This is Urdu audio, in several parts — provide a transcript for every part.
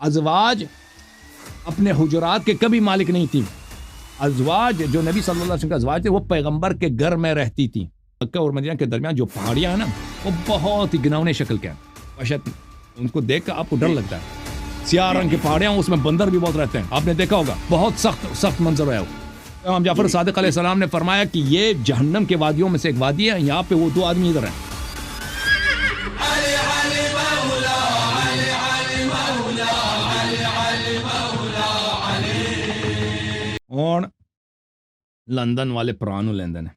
ازواج اپنے حجرات کے کبھی مالک نہیں تھی. ازواج جو نبی صلی اللہ علیہ وسلم کے ازواج تھے وہ پیغمبر کے گھر میں رہتی تھی. مکہ اور مدینہ کے درمیان جو پہاڑیاں ہیں نا وہ بہت ہی گنونے شکل کے ہیں. وحشت ان کو دیکھ کر آپ کو ڈر لگتا ہے. سیاہ رنگ کی پہاڑیاں, اس میں بندر بھی بہت رہتے ہیں, آپ نے دیکھا ہوگا, بہت سخت منظر ہے. امام جعفر صادق علیہ السلام نے فرمایا کہ یہ جہنم کے وادیوں میں سے ایک وادی ہے, یہاں پہ وہ 2 آدمی ادھر ہیں. اور لندن والے پرانو لندن ہے.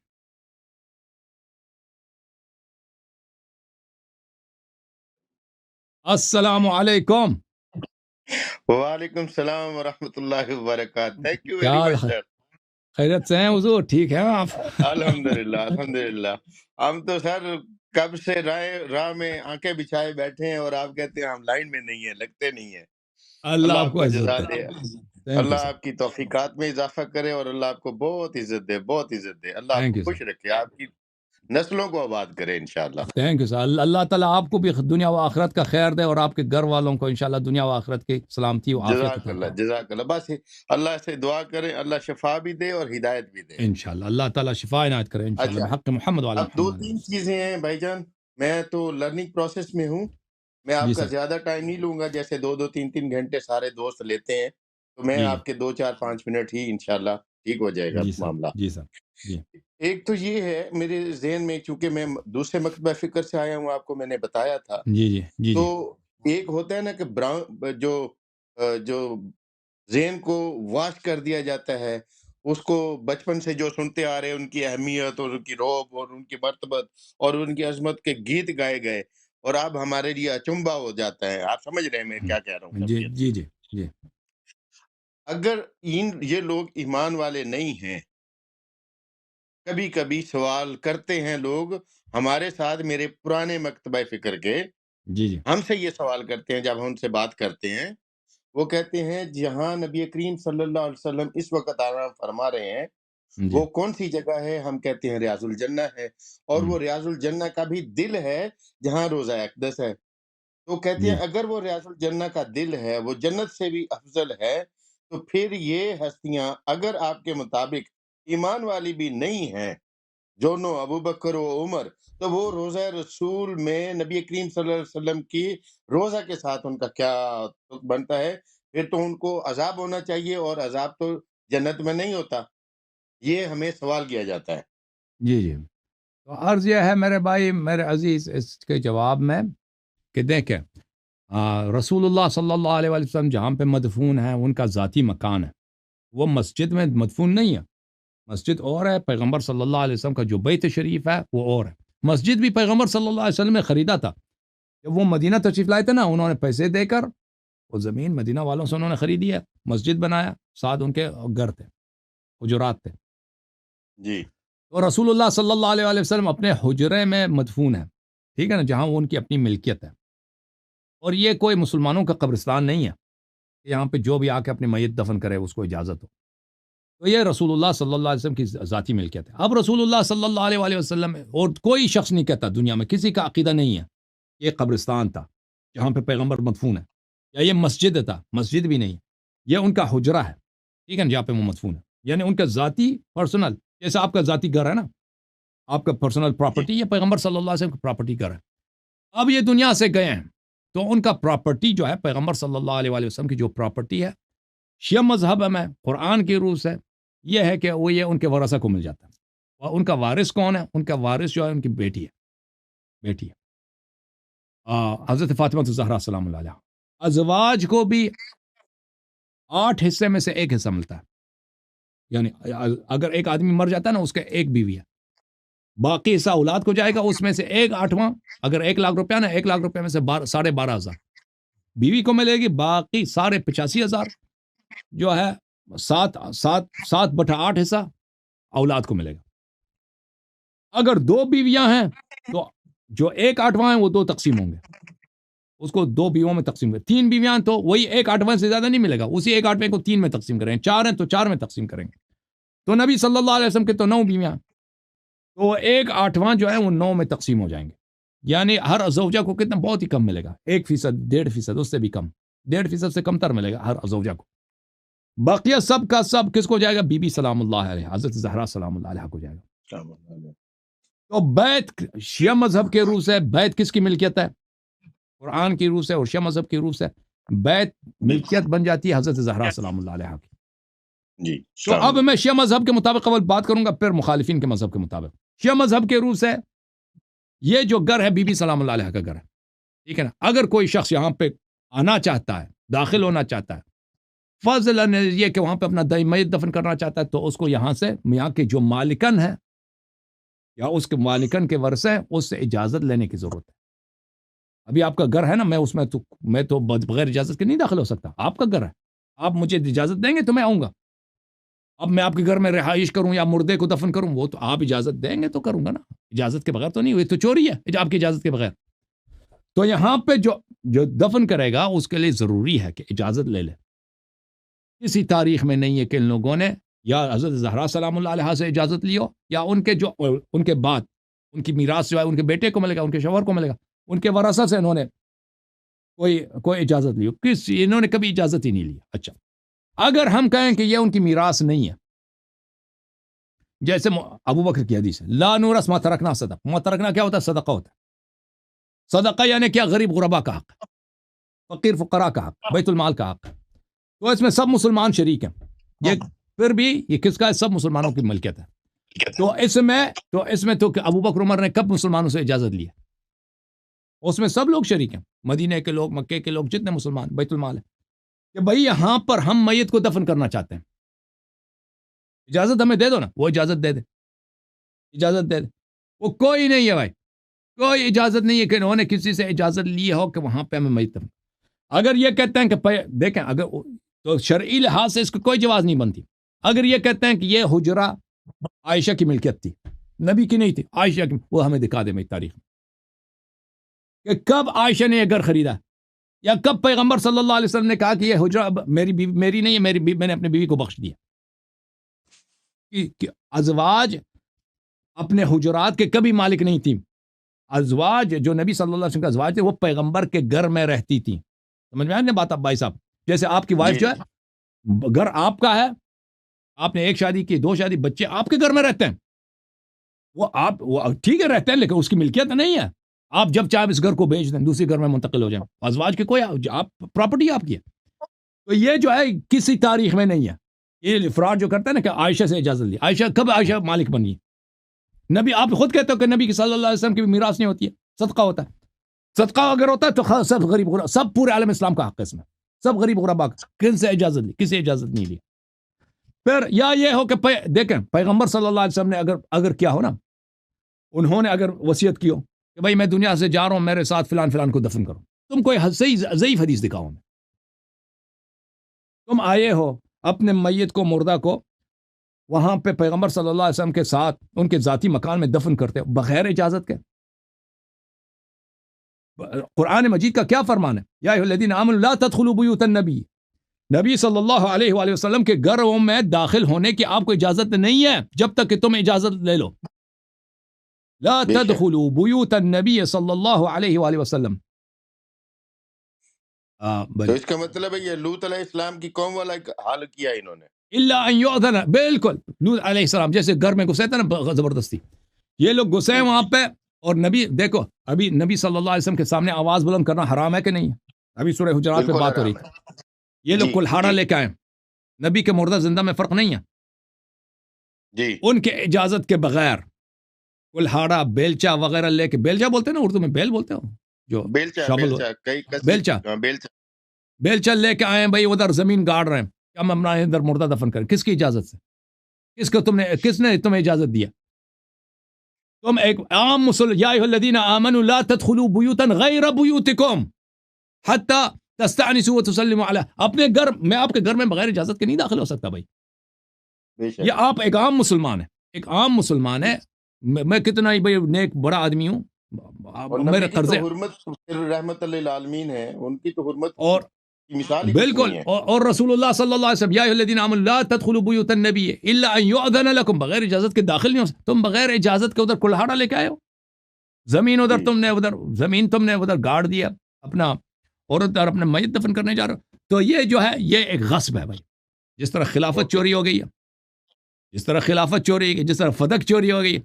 السلام علیکم. وعلیکم السلام ورحمۃ اللہ وبرکاتہ. تھینک یو کیا ویری مچ سر. خیریت سے ہیں حضور؟ ٹھیک ہے آپ؟ الحمدللہ الحمدللہ. ہم تو سر کب سے راہ میں آنکھیں بچھائے بیٹھے ہیں اور آپ کہتے ہیں ہم لائن میں نہیں ہیں, لگتے نہیں ہیں. اللہ اللہ آپ آپ کو کو عزت جزا دے. دے, تھینک یو اللہ سر. آپ کی توفیقات میں اضافہ کرے اور اللہ آپ کو بہت عزت دے, بہت عزت دے. اللہ آپ تھینک کو یو سر. خوش رکھے, آپ کی نسلوں کو آباد کرے انشاءاللہ. Thank you sir. اللہ تعالیٰ آپ کو بھی دنیا و آخرت کا خیر دے اور آپ کے گھر والوں کو انشاءاللہ دنیا و آخرت کی سلامتی و عافیت جزاک عطا اللہ کرے. جزاک اللہ. بس اللہ سے دعا کریں, اللہ شفا بھی دے اور ہدایت بھی دے. انشاءاللہ اللہ تعالیٰ شفا عنایت کرے انشاءاللہ اچھا, بحق محمد وعلی اب محمد. 2-3 چیزیں ہیں بھائی جان. میں تو لرننگ پروسیس میں ہوں, میں جی آپ کا سر. زیادہ ٹائم نہیں لوں گا. جیسے 2-3 گھنٹے سارے دوست لیتے ہیں, تو میں جی جی آپ کے 2-4-5 منٹ ہی انشاءاللہ ٹھیک ہو جائے گا جی سر. معاملہ. جی سر. جی ایک تو یہ ہے میرے ذہن میں, چونکہ میں دوسرے مکتبہ فکر سے آیا ہوں, آپ کو میں نے بتایا تھا. جی جی جی تو جی ایک ہوتا ہے نا کہ جو ذہن کو واش کر دیا جاتا ہے, اس کو بچپن سے جو سنتے آ رہے, ان کی اہمیت اور ان کی روب اور ان کی مرتبت اور ان کی عظمت کے گیت گائے گئے, اور اب ہمارے لیے اچنبا ہو جاتا ہے. آپ سمجھ رہے ہیں میں کیا کہہ رہا ہوں جی کیفیت. جی جی جی اگر یہ لوگ ایمان والے نہیں ہیں, کبھی کبھی سوال کرتے ہیں لوگ ہمارے ساتھ, میرے پرانے مکتبہ فکر کے جی جی ہم سے یہ سوال کرتے ہیں جب ہم ان سے بات کرتے ہیں. وہ کہتے ہیں جہاں نبی کریم صلی اللہ علیہ وسلم اس وقت آرام فرما رہے ہیں, جی وہ کون سی جگہ ہے؟ ہم کہتے ہیں ریاض الجنہ ہے, اور وہ ریاض الجنہ کا بھی دل ہے جہاں روضہ اقدس ہے. تو کہتے ہیں جی اگر وہ ریاض الجنہ کا دل ہے, وہ جنت سے بھی افضل ہے, تو پھر یہ ہستیاں اگر آپ کے مطابق ایمان والی بھی نہیں ہیں, جو نو ابو بکر و عمر, تو وہ روزہ رسول میں نبی کریم صلی اللہ علیہ وسلم کی روزہ کے ساتھ ان کا کیا بنتا ہے؟ پھر تو ان کو عذاب ہونا چاہیے, اور عذاب تو جنت میں نہیں ہوتا. یہ ہمیں سوال کیا جاتا ہے. جی جی. تو عرض یہ ہے میرے بھائی میرے عزیز, اس کے جواب میں کہ دیکھیں رسول اللہ صلی اللہ علیہ وسلم جہاں پہ مدفون ہیں ان کا ذاتی مکان ہے, وہ مسجد میں مدفون نہیں ہے. مسجد اور ہے, پیغمبر صلی اللہ علیہ وسلم کا جو بیت شریف ہے وہ اور ہے. مسجد بھی پیغمبر صلی اللہ علیہ وسلم نے خریدا تھا. جب وہ مدینہ تشریف لائے تھے نا, انہوں نے پیسے دے کر وہ زمین مدینہ والوں سے انہوں نے خریدی ہے, مسجد بنایا, ساتھ ان کے گھر تھے, حجرات تھے. جی تو رسول اللہ صلی اللہ علیہ وسلم اپنے حجرے میں مدفون ہیں, ٹھیک ہے نا, جہاں وہ ان کی اپنی ملکیت ہے. اور یہ کوئی مسلمانوں کا قبرستان نہیں ہے, یہاں پہ جو بھی آ کے اپنی میت دفن کرے اس کو اجازت ہو. تو یہ رسول اللہ صلی اللہ علیہ وسلم کی ذاتی ملکیت ہے. اب رسول اللہ صلی اللہ علیہ وسلم اور کوئی شخص نہیں کہتا, دنیا میں کسی کا عقیدہ نہیں ہے یہ قبرستان تھا جہاں پہ پیغمبر مدفون ہے, یا یہ مسجد تھا, مسجد بھی نہیں ہے, یہ ان کا حجرہ ہے, ٹھیک ہے نا, جہاں پہ وہ مدفون ہے. یعنی ان کا ذاتی پرسنل, جیسے آپ کا ذاتی گھر ہے نا, آپ کا پرسنل جی پراپرٹی, یہ پیغمبر صلی اللہ علیہ وسلم کی پراپرٹی گھر ہے. اب یہ دنیا سے گئے ہیں تو ان کا پراپرٹی جو ہے پیغمبر صلی اللہ علیہ وسلم کی جو پراپرٹی ہے, شیعہ مذہب میں قرآن کی روح سے یہ ہے کہ وہ یہ ان کے ورثہ کو مل جاتا ہے. اور ان کا وارث کون ہے؟ ان کا وارث جو ہے ان کی بیٹی ہے حضرت فاطمہ الزہرا سلام اللہ علیہا. ازواج کو بھی 8 حصے میں سے 1 حصہ ملتا ہے. یعنی اگر ایک آدمی مر جاتا ہے نا, اس کا 1 بیوی ہے, باقی حصہ اولاد کو جائے گا, اس میں سے 1/8 اگر 1 لاکھ روپیہ نا, 1 لاکھ روپے میں سے 12,500 بیوی کو ملے گی, باقی 85,000 جو ہے 7/8 حصہ اولاد کو ملے گا. اگر 2 بیویاں ہیں تو جو 1/8 ہیں وہ 2 تقسیم ہوں گے, اس کو 2 بیویوں میں تقسیم کریں. 3 بیویاں تو وہی 1/8 سے زیادہ نہیں ملے گا, اسی 1/8 کو 3 میں تقسیم کریں. 4 ہیں تو 4 میں تقسیم کریں گے. تو نبی صلی اللہ علیہ وسلم کے تو 9 بیویاں, تو 1/8 جو ہے وہ 9 میں تقسیم ہو جائیں گے. یعنی ہر زوجہ کو کتنا, بہت ہی کم ملے گا, 1%, 1.5%, اس سے بھی کم. 1.5% سے کم تر ملے گا ہر زوجہ کو. باقیہ سب کا سب کس کو جائے گا؟ بی بی سلام اللہ علیہ، حضرت زہرا سلام اللہ علیہ کو جائے گا. تو بیت شیعہ مذہب کے روح سے بیت کس کی ملکیت ہے؟ قرآن کی روح سے اور شیعہ مذہب کی روح سے بیت ملکیت بن جاتی ہے حضرت زہرا سلام اللہ علیہ کی. جی تو اب میں شیعہ مذہب کے مطابق اول بات کروں گا، پھر مخالفین کے مذہب کے مطابق. شیعہ مذہب کے روح سے یہ جو گھر ہے بی بی سلام اللہ علیہ کا گھر ہے، ٹھیک ہے نا. اگر کوئی شخص یہاں پہ آنا چاہتا ہے، داخل ہونا چاہتا ہے، فضلاً یہ کہ وہاں پہ اپنا میت دفن کرنا چاہتا ہے، تو اس کو یہاں سے یہاں کے جو مالکن ہے یا اس کے مالکن کے ورثے ہیں اس سے اجازت لینے کی ضرورت ہے. ابھی آپ کا گھر ہے نا، میں تو بغیر اجازت کے نہیں داخل ہو سکتا. آپ کا گھر ہے، آپ مجھے اجازت دیں گے تو میں آؤں گا. اب میں آپ کے گھر میں رہائش کروں یا مردے کو دفن کروں، وہ تو آپ اجازت دیں گے تو کروں گا نا. اجازت کے بغیر تو نہیں ہوئی، تو چوری ہے آپ کی اجازت کے بغیر. تو یہاں پہ جو دفن کرے گا اس کے لیے ضروری ہے کہ اجازت لے لے. کسی تاریخ میں نہیں ہے کہ ان لوگوں نے یا حضرت زہرا سلام اللہ علیہ سے اجازت لی ہو یا ان کے بعد ان کی میراث جو ہے ان کے بیٹے کو ملے گا، ان کے شوہر کو ملے گا، ان کے ورثہ سے انہوں نے کوئی اجازت لی ہو. انہوں نے کبھی اجازت ہی نہیں لی. اچھا، اگر ہم کہیں کہ یہ ان کی میراث نہیں ہے، جیسے ابو بکر کی حدیث ہے لا نورث ما ترکنا صدقہ. ما ترکنا کیا ہوتا ہے؟ صدقہ ہوتا ہے. صدقہ یعنی کیا؟ غریب غربا کا حق، فقیر فقراء کا حق، بیت المال کا حق. تو اس میں سب مسلمان شریک ہیں. یہ پھر بھی یہ کس کا ہے؟ سب مسلمانوں کی ملکیت ہے. تو اس میں تو ابو بکر عمر نے کب مسلمانوں سے اجازت لی ہے؟ اس میں سب لوگ شریک ہیں، مدینہ کے لوگ، مکے کے لوگ، جتنے مسلمان، بیت المال ہے کہ بھائی یہاں پر ہم میت کو دفن کرنا چاہتے ہیں، اجازت ہمیں دے دو نا. وہ اجازت دے دے، اجازت دے دے. وہ کوئی نہیں ہے بھائی، کوئی اجازت نہیں ہے کہ انہوں نے کسی سے اجازت لی ہو کہ وہاں پہ ہمیں میت دفن. اگر یہ کہتے ہیں کہ دیکھیں، اگر تو شرعی لحاظ سے اس کو کوئی جواز نہیں بنتی. اگر یہ کہتے ہیں کہ یہ حجرہ عائشہ کی ملکیت تھی، نبی کی نہیں تھی، عائشہ کی، وہ ہمیں دکھا دے میری تاریخ میں کہ کب عائشہ نے یہ گھر خریدا یا کب پیغمبر صلی اللہ علیہ وسلم نے کہا کہ یہ حجرہ میری نہیں ہے، میں نے اپنی بیوی کو بخش دیا. کہ ازواج اپنے حجرات کے کبھی مالک نہیں تھی. ازواج جو نبی صلی اللہ علیہ وسلم کے ازواج تھے وہ پیغمبر کے گھر میں رہتی تھی. سمجھ میں آئی نا بات؟ اب بھائی صاحب جیسے آپ کی وائف جو ہے، گھر آپ کا ہے، آپ نے ایک شادی کی، 2 شادی، بچے آپ کے گھر میں رہتے ہیں. وہ ٹھیک ہے رہتے ہیں، لیکن اس کی ملکیت نہیں ہے. آپ جب چاہے اس گھر کو بیچ دیں، دوسری گھر میں منتقل ہو جائیں. ازواج کے کوئی آپ پراپرٹی آپ کی ہے. تو یہ جو ہے کسی تاریخ میں نہیں ہے. یہ افراد جو کرتا ہے نا کہ عائشہ سے اجازت لی، کب عائشہ مالک بنی؟ نبی، آپ خود کہتے ہو کہ نبی صلی اللہ علیہ وسلم کی بھی میراث نہیں ہوتی ہے، صدقہ ہوتا ہے. صدقہ اگر ہوتا ہے تو سب غریب غربا، سب پورے عالم اسلام کا حق ہے اس میں، سب غریب غربا. کن سے اجازت لی؟ کسی اجازت نہیں لی. پھر یا یہ ہو کہ دیکھیں پیغمبر صلی اللہ علیہ وسلم نے اگر کیا ہو نا، انہوں نے اگر وصیت کی ہو کہ بھائی میں دنیا سے جا رہا ہوں، میرے ساتھ فلان فلان کو دفن کرو، تم کوئی صحیح ضعیف حدیث دکھاؤ میں. تم آئے ہو اپنے میت کو، مردہ کو وہاں پہ پیغمبر صلی اللہ علیہ وسلم کے ساتھ ان کے ذاتی مکان میں دفن کرتے ہو بغیر اجازت کے. قرآن مجید کا کیا فرمان ہے؟ یا ایھا الذین آمنوا لا تدخلوا بیوت النبی، نبی صلی اللہ علیہ وآلہ وسلم کے گھروں میں داخل ہونے کی آپ کو اجازت نہیں ہے جب تک کہ تم اجازت لے لو. لا تدخلوا بیوت النبی صلی اللہ علیہ وآلہ وسلم. تو اس کا مطلب ہے یہ لوط علیہ السلام کی قوم والا حال کیا انہوں نے. الا ان یؤذن، بالکل لوط علیہ السلام جیسے گھر میں گھسے تھے نا زبردستی، یہ لوگ گھسے ہیں وہاں پہ. اور نبی دیکھو، ابھی نبی صلی اللہ علیہ وسلم کے سامنے آواز بلند کرنا حرام ہے کہ نہیں؟ ابھی سورہ حجرات پہ بات ہو رہی تھی. یہ لوگ کلہاڑا لے کے آئے، نبی کے مردہ زندہ میں فرق نہیں ہے. جی ان کے اجازت کے بغیر کلہاڑا، بیلچا وغیرہ لے کے، بیلچا بولتے ہیں نا اردو میں، بیل بولتے ہو جو بیلچا لے کے آئے بھائی، ادھر زمین گاڑ رہے ہیں کہ ہم اپنا ادھر مردہ دفن کریں. کس کی اجازت سے؟ کس نے تمہیں اجازت دیا؟ تم ایک عام یا ایھا الذین آمنوا لا تدخلوا بیوتا غیر بیوتکم حتی تستأنسوا وتسلموا علی. اپنے گھر میں، آپ کے گھر میں بغیر اجازت کے نہیں داخل ہو سکتا بھائی. یہ آپ ایک عام مسلمان ہے، ایک عام مسلمان ہے. میں کتنا ہی بھائی نیک بڑا آدمی ہوں، میرے قرضے رحمت للعالمین ہے، ان کی تو حرمت اور مثال ہی بالکل. اور رسول اللہ صلی اللہ علیہ وسلم یا ایھا الذین آمنوا لا تدخلوا بیوت النبی الا ان یؤذن لکم، بغیر اجازت کے داخل نہیں ہو سکتے. تم بغیر اجازت کے ادھر کلہاڑا لے کے آئے ہو، زمین ادھر تم نے ادھر گاڑ دیا اپنا، عورت اور اپنے میت دفن کرنے جا رہے ہو، تو یہ جو ہے یہ ایک غصب ہے بھائی. جس طرح خلافت چوری ہو گئی ہے، جس طرح خلافت چوری ہو گئی، جس طرح فدق چوری ہو گئی،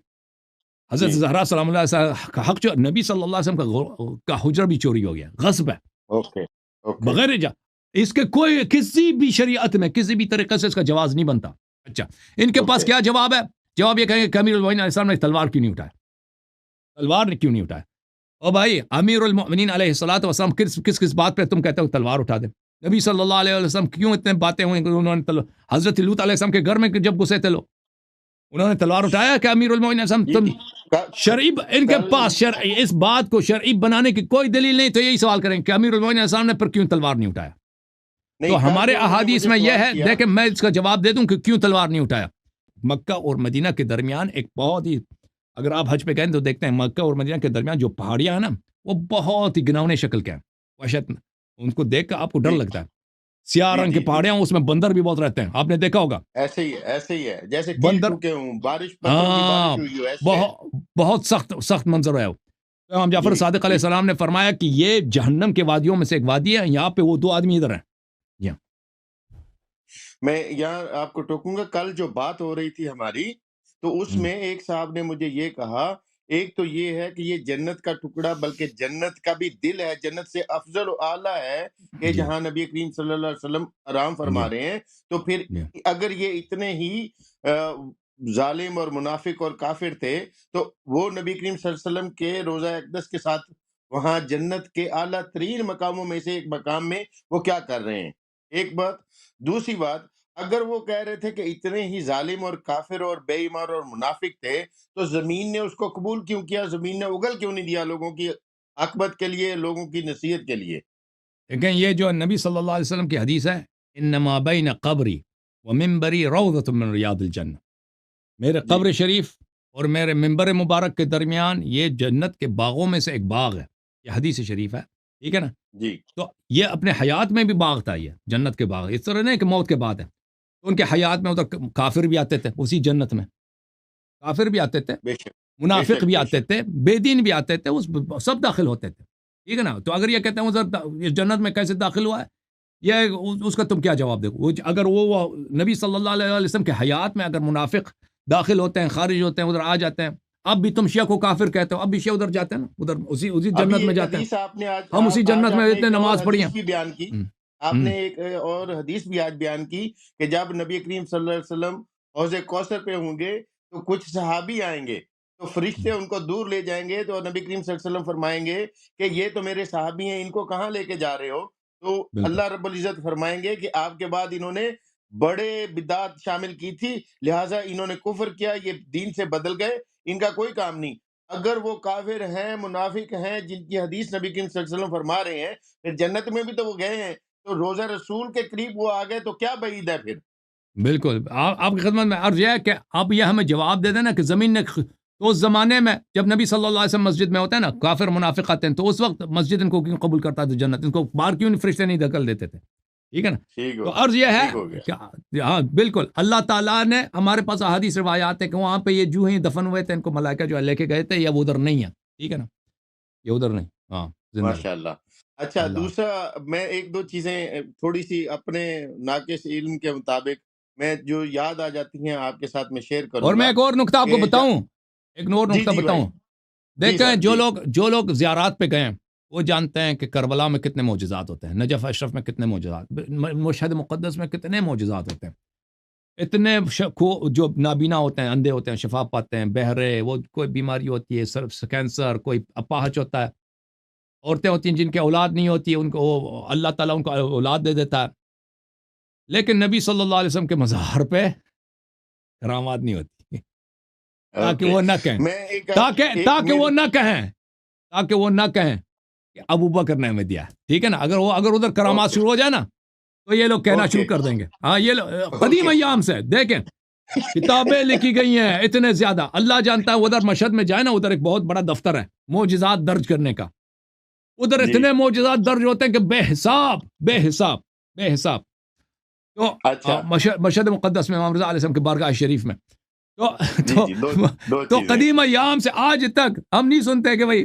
حضرت جی زہرا سلام اللہ علیہ کا حق نبی صلی اللہ علیہ وسلم کا حجرہ بھی چوری ہو گیا، غصب ہے اوکے اوکے بغیر اس کے کوئی کسی بھی شریعت میں کسی بھی طریقے سے اس کا جواز نہیں بنتا. اچھا ان کے پاس اوکے کیا جواب ہے؟ جواب یہ کہیں گے کہ امیر المومنین علیہ السلام نے تلوار کیوں نہیں اٹھایا، تلوار نے کیوں نہیں اٹھایا؟ او بھائی امیر المومنین علیہ الصلوۃ والسلام کس بات پہ تم کہتے ہو تلوار اٹھا دیں؟ نبی صلی اللہ علیہ وسلم کیوں اتنے باتیں ہوئیں کہ انہوں نے حضرت لوط علیہ السلام کے گھر میں جب گھسے تھے لوگ انہوں نے تلوار اٹھایا کہ امیر المومنین علیہ السلام تم شرعی ان کے پاس شرعی اس بات کو شرعی بنانے کی کوئی دلیل نہیں، تو یہی سوال کریں کہ امیر المومنین علیہ السلام نے پھر کیوں تلوار نہیں اٹھایا؟ تو ہمارے احادیث میں یہ ہے، دیکھیں میں اس کا جواب دے دوں کہ کیوں تلوار نہیں اٹھایا. مکہ اور مدینہ کے درمیان ایک بہت ہی، اگر آپ حج پہ گئے تو دیکھتے ہیں مکہ اور مدینہ کے درمیان جو پہاڑیاں ہیں نا وہ بہت ہی گناونے شکل کے ہیں، وحشت، ان کو دیکھ کر آپ کو ڈر لگتا ہے. سیاہ رنگ کی پہاڑیاں، اس میں بندر بھی بہت رہتے ہیں، آپ نے دیکھا ہوگا. ایسے ہی ہے جیسے بندر، بارش پتھروں کی بارش ہوئی ہو ایسے ہے. بہت سخت منظر ہے. امام جعفر صادق علیہ السلام نے فرمایا کہ یہ جہنم کے وادیوں میں سے ایک وادی ہے، یہاں پہ وہ دو آدمی ادھر ہیں. میں یہاں آپ کو ٹوکوں گا، کل جو بات ہو رہی تھی ہماری تو اس میں ایک صاحب نے مجھے یہ کہا، ایک تو یہ ہے کہ یہ جنت کا ٹکڑا بلکہ جنت کا بھی دل ہے، جنت سے افضل و اعلیٰ ہے کہ جہاں نبی کریم صلی اللہ علیہ وسلم آرام فرما رہے ہیں. تو پھر اگر یہ اتنے ہی ظالم اور منافق اور کافر تھے تو وہ نبی کریم صلی اللہ علیہ وسلم کے روضہ اقدس کے ساتھ وہاں جنت کے اعلیٰ ترین مقاموں میں سے ایک مقام میں وہ کیا کر رہے ہیں؟ ایک بات. دوسری بات، اگر وہ کہہ رہے تھے کہ اتنے ہی ظالم اور کافر اور بے ایمان اور منافق تھے تو زمین نے اس کو قبول کیوں کیا؟ زمین نے اگل کیوں نہیں دیا لوگوں کی عاقبت کے لیے، لوگوں کی نصیحت کے لیے؟ لیکن یہ جو نبی صلی اللہ علیہ وسلم کی حدیث ہے، انما بین قبری و منبری روضۃ من ریاض الجنہ، میرے قبر شریف اور میرے منبر مبارک کے درمیان یہ جنت کے باغوں میں سے ایک باغ ہے. یہ حدیث شریف ہے، ٹھیک ہے نا. جی تو یہ اپنے حیات میں بھی باغ تھا، یہ جنت کے باغ، اس طرح نہیں کہ موت کے بعد ہے. تو ان کے حیات میں ادھر کافر بھی آتے تھے، اسی جنت میں کافر بھی آتے تھے، بے شک منافق بھی آتے تھے، بے دین بھی آتے تھے، اس سب داخل ہوتے تھے، ٹھیک ہے نا. تو اگر یہ کہتے ہیں ادھر اس جنت میں کیسے داخل ہوا ہے، یہ اس کا تم کیا جواب دو؟ اگر وہ نبی صلی اللہ علیہ وسلم کے حیات میں اگر منافق داخل ہوتے ہیں، خارج ہوتے ہیں، ادھر آ جاتے ہیں، اب بھی تم شیعہ کو کافر کہتے ہو، اب بھی شیعہ ادھر جاتے ہیں نا، ادھر اسی جنت میں جاتے ہیں. ہم اسی جنت میں اتنے نماز پڑھی ہیں. بیان کی آپ نے ایک اور حدیث بھی آج بیان کی کہ جب نبی کریم صلی اللہ علیہ وسلم حوض کوثر پہ ہوں گے تو کچھ صحابی آئیں گے تو فرشتے ان کو دور لے جائیں گے، تو نبی کریم صلی اللہ علیہ وسلم فرمائیں گے کہ یہ تو میرے صحابی ہیں، ان کو کہاں لے کے جا رہے ہو؟ تو اللہ رب العزت فرمائیں گے کہ آپ کے بعد انہوں نے بڑے بدعات شامل کی تھی، لہٰذا انہوں نے کفر کیا، یہ دین سے بدل گئے، ان کا کوئی کام نہیں. اگر وہ کافر ہیں، منافق ہیں، جن کی حدیث نبی کریم صلی اللہ علیہ وسلم فرما رہے ہیں پھر جنت میں بھی تو وہ گئے ہیں، تو روزہ رسول کے قریب وہ آ گئے تو کیا بعید ہے پھر؟ بالکل آپ کی خدمت میں عرض یہ ہے کہ آپ یہ ہمیں جواب دے دیں نا کہ زمین نے تو اس زمانے میں جب نبی صلی اللہ علیہ وسلم مسجد میں ہوتے ہیں نا، کافر منافق آتے ہیں، تو اس وقت مسجد ان کو کیوں قبول کرتا تھا جنت؟ ان کو باہر کیوں فرشتے نہیں دھکل دیتے تھے؟ ٹھیک ہے نا. تو عرض یہ ہے کہ ہاں بالکل اللہ تعالیٰ نے ہمارے پاس احادیث روایات ہے کہ وہاں پہ یہ جو ہیں دفن ہوئے تھے، ان کو ملائکہ جو ہے لے کے گئے تھے، یا وہ ادھر نہیں ہے، ٹھیک ہے نا، یہ ادھر نہیں. ہاں ماشاء اللہ. اچھا دوسرا میں ایک دو چیزیں تھوڑی سی اپنے ناقص علم کے مطابق میں جو یاد آ جاتی ہیں آپ کے ساتھ میں شیئر کروں گا. اور میں ایک اور نقطہ آپ کو بتاؤں، ایک اور نقطہ بتاؤں. دیکھیں جو لوگ زیارات پہ گئے ہیں وہ جانتے ہیں کہ کربلا میں کتنے معجزات ہوتے ہیں، نجف اشرف میں کتنے معجزات، مشہد مقدس میں کتنے معجزات ہوتے ہیں. اتنے جو نابینا ہوتے ہیں، اندھے ہوتے ہیں، شفا پاتے ہیں، بہرے، وہ کوئی بیماری ہوتی ہے، کینسر، کوئی اپاہج ہوتا ہے، عورتیں ہوتی ہیں جن کی اولاد نہیں ہوتی، ان کو اللہ تعالیٰ ان کو اولاد دے دیتا ہے. لیکن نبی صلی اللہ علیہ وسلم کے مزار پہ کرامات نہیں ہوتی، تاکہ وہ نہ کہیں تاکہ وہ نہ کہیں کہ ابو بکر نے ہمیں دیا، ٹھیک ہے نا. اگر ادھر کرامات شروع ہو جائے نا تو یہ لوگ کہنا شروع کر دیں گے. ہاں یہ قدیم ایام سے دیکھیں کتابیں لکھی گئی ہیں اتنے زیادہ، اللہ جانتا ہے. ادھر مشہد میں جائے نا، ادھر ایک بہت بڑا دفتر ہے معجزات درج کرنے کا، ادھر اتنے معجزات درج ہوتے ہیں کہ بے حساب. تو مشہد مقدس میں امام رضا علیہ السلام کے بارگاہ شریف میں تو قدیم ایام سے آج تک ہم نہیں سنتے کہ بھائی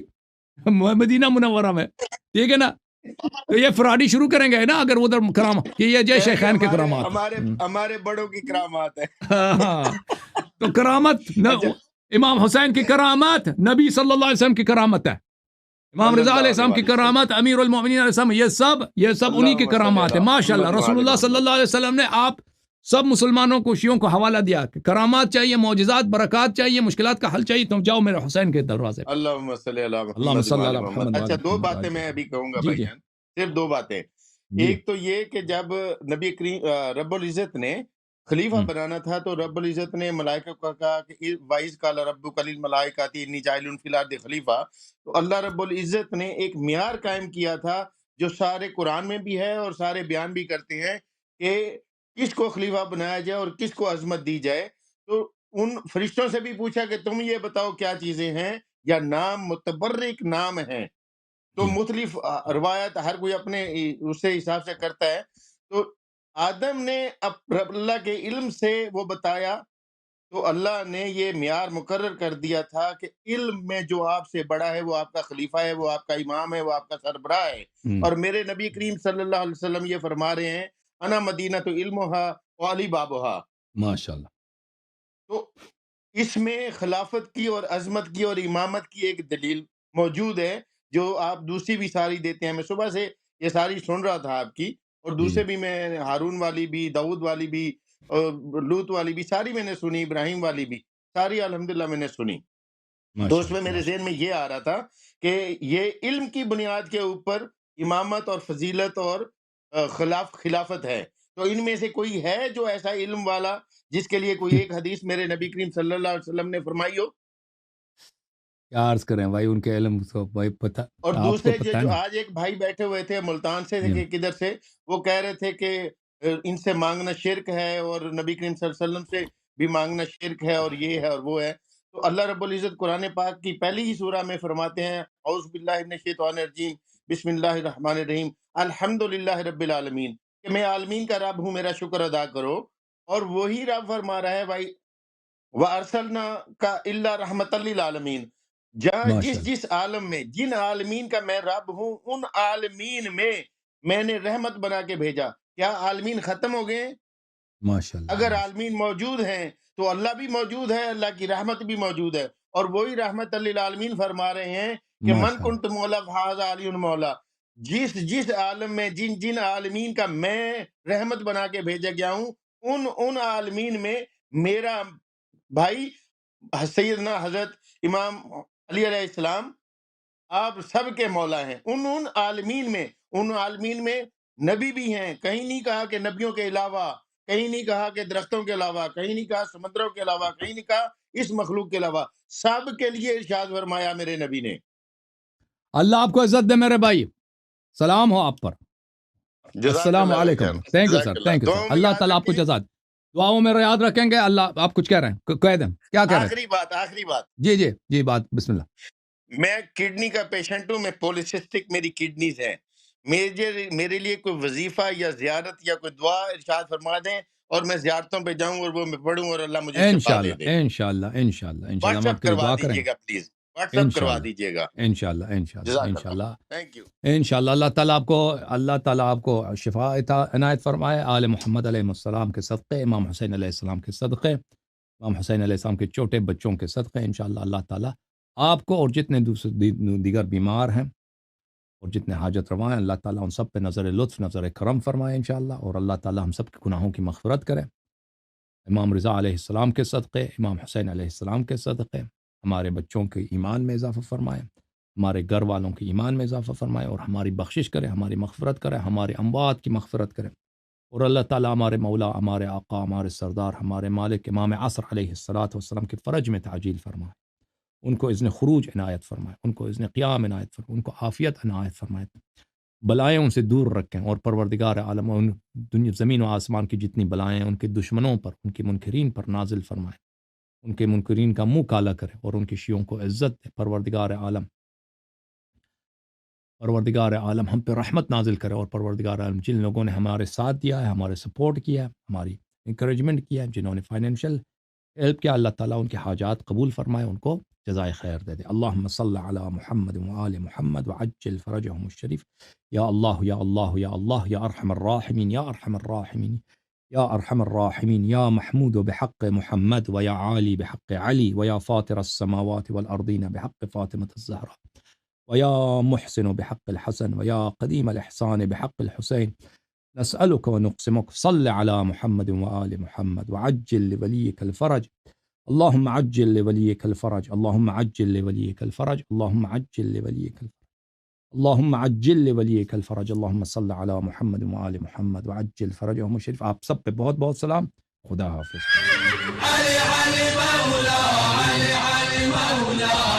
مدینہ منورہ میں، ٹھیک ہے نا، تو یہ فراڈی شروع کریں گے نا اگر ادھر کرام کہ یہ جے کہیں گے شیخین کے ہمارے کرامات ہمارے ہمارے بڑوں کی کرامات ہے. ہاں تو کرامت اچھا امام حسین کی کرامت نبی صلی اللہ علیہ وسلم کی کرامت ہے, امام صلی رضا اللہ علیہ علیہ السلام کی وآلہ وسلم. کرامت, امیر المومنین علیہ السلام, یہ سب انہی کی اللہم صلی کرامات علی ہے ماشاء اللہ. محمد رسول وعلی اللہ صلی محمد. اللہ علیہ وسلم نے آپ سب مسلمانوں کو شیعوں کو حوالہ دیا کہ کرامات چاہیے, معجزات, برکات چاہیے, مشکلات کا حل چاہیے, تم جاؤ میرے حسین کے دروازے پہ. اللہم صلی علی اللہم محمد صلی وعلی علی محمد. محمد اچھا وعلی دو محمد باتیں وعلی میں ابھی کہوں گا جی بھائی جی جان, صرف دو باتیں. جی ایک تو یہ کہ جب نبی کریم رب العزت نے خلیفہ بنانا تھا تو رب العزت نے ملائکہ کو کہا کہ وائز قال ربک للملائکۃ انی جاعل فی الارض خلیفہ. تو اللہ رب العزت نے ایک معیار قائم کیا تھا جو سارے قرآن میں بھی ہے اور سارے بیان بھی کرتے ہیں کہ کس کو خلیفہ بنایا جائے اور کس کو عظمت دی جائے. تو ان فرشتوں سے بھی پوچھا کہ تم یہ بتاؤ کیا چیزیں ہیں, یا نام متبرک نام ہیں. تو جی مختلف روایت ہر کوئی اپنے اس سے حساب سے کرتا ہے. تو آدم نے رب اللہ کے علم سے وہ بتایا, تو اللہ نے یہ معیار مقرر کر دیا تھا کہ علم میں جو آپ سے بڑا ہے وہ آپ کا خلیفہ ہے, وہ آپ کا امام ہے, وہ آپ کا سربراہ ہے. اور میرے نبی کریم صلی اللہ علیہ وسلم یہ فرما رہے ہیں انا مدینہ تو علمھا وعلی بابھا. ماشاء اللہ. تو اس میں خلافت کی اور عظمت کی اور امامت کی ایک دلیل موجود ہے جو آپ دوسری بھی ساری دیتے ہیں. میں صبح سے یہ ساری سن رہا تھا آپ کی, اور جی دوسرے بھی میں ہارون والی بھی, داؤد والی بھی, اور لوط والی بھی ساری میں نے سنی, ابراہیم والی بھی ساری الحمدللہ میں نے سنی. تو ماشاء اس میں اللہ میرے ماشاء ذہن میں یہ آ رہا تھا کہ یہ علم کی بنیاد کے اوپر امامت اور فضیلت اور خلافت ہے. تو ان میں سے کوئی ہے جو ایسا علم والا جس کے لیے کوئی اللہ. ایک حدیث میرے نبی کریم صلی اللہ علیہ وسلم نے فرمائی ہو؟ کیا عرض کریں بھائی, ان کے علم کو بھائی پتہ, اور آپ کو دوسرے پتہ ہے جو نا. آج ایک بھائی بیٹھے ہوئے تھے ملتان سے جی کہ کدھر سے, وہ کہہ رہے تھے کہ ان سے مانگنا شرک ہے اور نبی کریم صلی اللہ علیہ وسلم سے بھی مانگنا شرک ہے اور یہ ہے اور وہ ہے. تو اللہ رب العزت قرآن پاک کی پہلی ہی سورہ میں فرماتے ہیں اعوذ باللہ من الشیطان الرجیم بسم اللہ الرحمن الرحیم الحمدللہ رب العالمین, کہ میں عالمین کا رب ہوں, میرا شکر ادا کرو. اور وہی رب فرما رہا ہے بھائی وَأَرْسَلْنَاكَ إِلَّا رَحْمَةً لِّلْعَالَمِينَ. جہاں ماشاء جس اللہ جس عالم میں جن عالمین کا میں رب ہوں ان عالمین میں نے رحمت بنا کے بھیجا. کیا عالمین ختم ہو گئے؟ ماشاء اللہ اگر ماشاء عالمین موجود ہیں تو اللہ بھی موجود ہے, اللہ کی رحمت بھی موجود ہے. اور وہی رحمت للعالمین فرما رہے ہیں کہ من ماشاء اللہ کنت مولا فہذا علی مولا. جس جس عالم میں جن جن عالمین کا میں رحمت بنا کے بھیجا گیا ہوں ان عالمین میں میرا بھائی سیدنا حضرت امام علی علیہ السلام آپ سب کے مولا ہیں. ان عالمین میں نبی بھی ہیں. کہیں نہیں کہا کہ نبیوں کے علاوہ, کہیں نہیں کہا کہ درختوں کے علاوہ, کہیں نہیں کہا سمندروں کے علاوہ, کہیں نہیں کہا اس مخلوق کے علاوہ. سب کے لیے ارشاد فرمایا میرے نبی نے. اللہ آپ کو عزت دے میرے بھائی, سلام ہو آپ پر. جزاک السلام اللہ بھائی علیکم, جان, تھینک یو جزاک سر, اللہ. Thank you sir. دعاؤں میں اللہ یاد تعالیٰ آپ کو رکھیں. جزات دعاؤں میں یاد رکھیں گے. اللہ آپ کچھ کہہ رہے ہیں, کہہ دیں, کیا کہہ رہے آخری بات, ہیں؟ جی جی جی, بات بسم اللہ. میں کڈنی کا پیشنٹ ہوں, میں پولیسسٹک میری کڈنیز ہیں. میرے لیے کوئی وظیفہ یا زیارت یا کوئی دعا ارشاد فرما دیں اور میں زیارتوں پہ جاؤں اور وہ میں پڑھوں اور اللہ مجھے شفا دے انشاءاللہ دے. انشاءاللہ انشاءاللہ انشاءاللہ واٹس ہم آپ ایپ کے لیے کروا دعا کریں دیجیے گے. گا پلیز, واٹس ایپ کروا انشاءاللہ دیجیے گا. انشاءاللہ انشاءاللہ جزاک اللہ, انشاءاللہ تھینک یو. انشاءاللہ. اللہ تعالیٰ آپ کو شفا عنایت فرمائے. آل محمد علیہ السلام کے صدقے, امام حسین علیہ السلام کے صدقے, امام حسین علیہ السلام کے چھوٹے بچوں کے صدقے, انشاءاللہ اللہ تعالیٰ آپ کو اور جتنے دیگر بیمار ہیں اور جتنے حاجت روا ہیں, اللہ تعالیٰ ان سب پہ نظر لطف نظر کرم فرمائے انشاءاللہ. اور اللہ تعالیٰ ہم سب کے گناہوں کی مغفرت کرے. امام رضا علیہ السلام کے صدقے, امام حسین علیہ السلام کے صدقے ہمارے بچوں کے ایمان میں اضافہ فرمائے, ہمارے گھر والوں کے ایمان میں اضافہ فرمائے, اور ہماری بخشش کرے, ہماری مغفرت کرے, ہمارے اموات کی مغفرت کرے. اور اللہ تعالیٰ ہمارے مولا, ہمارے آقا, ہمارے سردار, ہمارے مالک امام عصر علیہ السلام کے فرج میں تعجیل فرمائے. ان کو اذن خروج عنایت فرمائے, ان کو اذن قیام عنایت فرمائے, ان کو عافیت عنایت فرمائے, بلائیں ان سے دور رکھیں. اور پروردگار عالم ان دنیا زمین و آسمان کی جتنی بلائیں ہیں ان کے دشمنوں پر, ان کے منکرین پر نازل فرمائے, ان کے منکرین کا منہ کالا کرے اور ان کے شیعوں کو عزت دے. پروردگار عالم ہم پہ رحمت نازل کرے. اور پروردگار عالم جن لوگوں نے ہمارے ساتھ دیا ہے, ہمارے سپورٹ کیا ہے, ہماری انکریجمنٹ کیا ہے, جنہوں نے فائنینشیل ہیلپ کیا، اللہ تعالیٰ ان کے حاجات قبول فرمائے، ان کو جزائے خیر دے دے. اللہم صل علی محمد وآل محمد وعجل فرجهم الشریف. یا اللہ یا اللہ یا اللہ یا ارحم الراحمین یا ارحم الراحمین یا ارحم الراحمین. یا محمود بحق محمد ویا عالی بحق علی ویا فاطر السماوات والارضین بحق فاطمة الزہرا ویا محسن بحق الحسن ویا قدیم الاحسان بحق الحسین. نسألك ونقسمك صل على محمد وآل محمد وعجل لوليك الفرج. اللهم عجل لوليك الفرج. اللهم عجل لوليك الفرج. اللهم عجل لوليك الفرج. اللهم عجل لوليك الفرج. اللهم صل على محمد وآل محمد وعجل فرجهم الشريف. آپ سب پہ بہت بہت سلام. خدا حافظ. علي علي مولا علي علي مولا